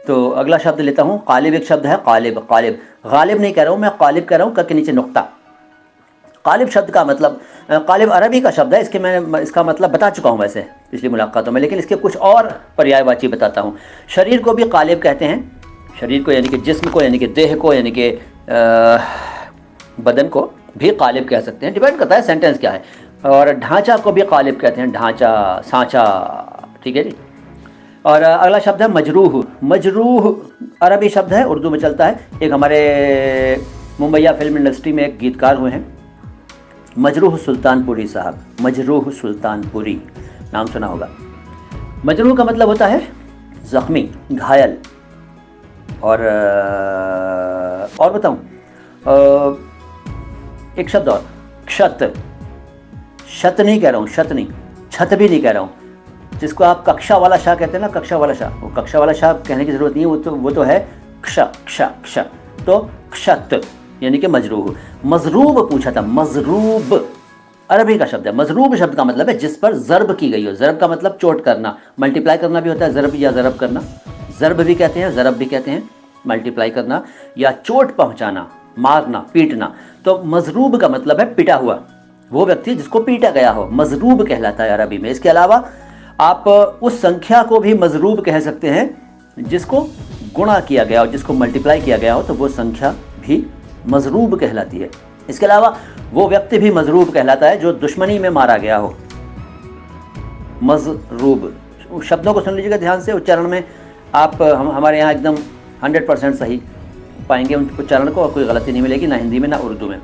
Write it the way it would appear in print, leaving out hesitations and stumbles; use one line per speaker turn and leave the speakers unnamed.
तो अगला शब्द लेता हूँ, कालिब एक शब्द है, कालिब। कालिब, गालिब नहीं कह रहा हूँ मैं, कालिब कह रहा हूँ, क के नीचे नुक्ता। कालिब शब्द का मतलब, कालिब अरबी का शब्द है, इसके मैं इसका मतलब बता चुका हूँ वैसे पिछली मुलाकातों में, लेकिन इसके कुछ और पर्यायवाची बताता हूँ। शरीर को भी कालिब कहते हैं, शरीर को यानी कि जिस्म को, यानी कि देह को, यानी कि बदन को भी कालिब कह सकते हैं, डिपेंड करता है सेंटेंस क्या है। और ढांचा को भी कालिब कहते हैं, ढांचा, सांचा, ठीक है जी। और अगला शब्द है मजरूह। मजरूह अरबी शब्द है, उर्दू में चलता है। एक हमारे मुंबईया फिल्म इंडस्ट्री में एक गीतकार हुए हैं, मजरूह सुल्तानपुरी साहब, मजरूह सुल्तानपुरी, नाम सुना होगा। मजरूह का मतलब होता है ज़ख्मी, घायल। और बताऊं, एक शब्द और, क्षत। शत नहीं कह रहा हूँ, शत नहीं, छत भी नहीं कह रहा हूँ, जिसको आप कक्षा वाला शाह कहते हैं ना, कक्षा वाला शाह, वो कक्षा वाला शाह कहने की ज़रूरत नहीं है, वो तो है क्ष, क्ष, क्ष, तो क्षत यानी कि मजरूब। मजरूब पूछा था, मजरूब अरबी का शब्द है। मजरूब शब्द का मतलब है जिस पर ज़र्ब की गई हो। ज़र्ब का मतलब चोट करना, मल्टीप्लाई करना भी होता है ज़र्ब या ज़रब करना, ज़र्ब भी कहते हैं, ज़रब भी कहते हैं, मल्टीप्लाई करना या चोट पहुंचाना, मारना, पीटना। तो मजरूब का मतलब है पिटा हुआ, वो व्यक्ति जिसको पीटा गया हो, मजरूब कहलाता है अरबी में। इसके अलावा आप उस संख्या को भी मजरूब कह सकते हैं जिसको गुणा किया गया हो, जिसको मल्टीप्लाई किया गया हो, तो वो संख्या भी मजरूब कहलाती है। इसके अलावा वो व्यक्ति भी मजरूब कहलाता है जो दुश्मनी में मारा गया हो। मजरूब शब्दों को सुन लीजिएगा ध्यान से, उच्चारण में आप हमारे यहाँ एकदम 100% सही पाएंगे उच्चारण को, और कोई गलती नहीं मिलेगी, ना हिंदी में ना उर्दू में।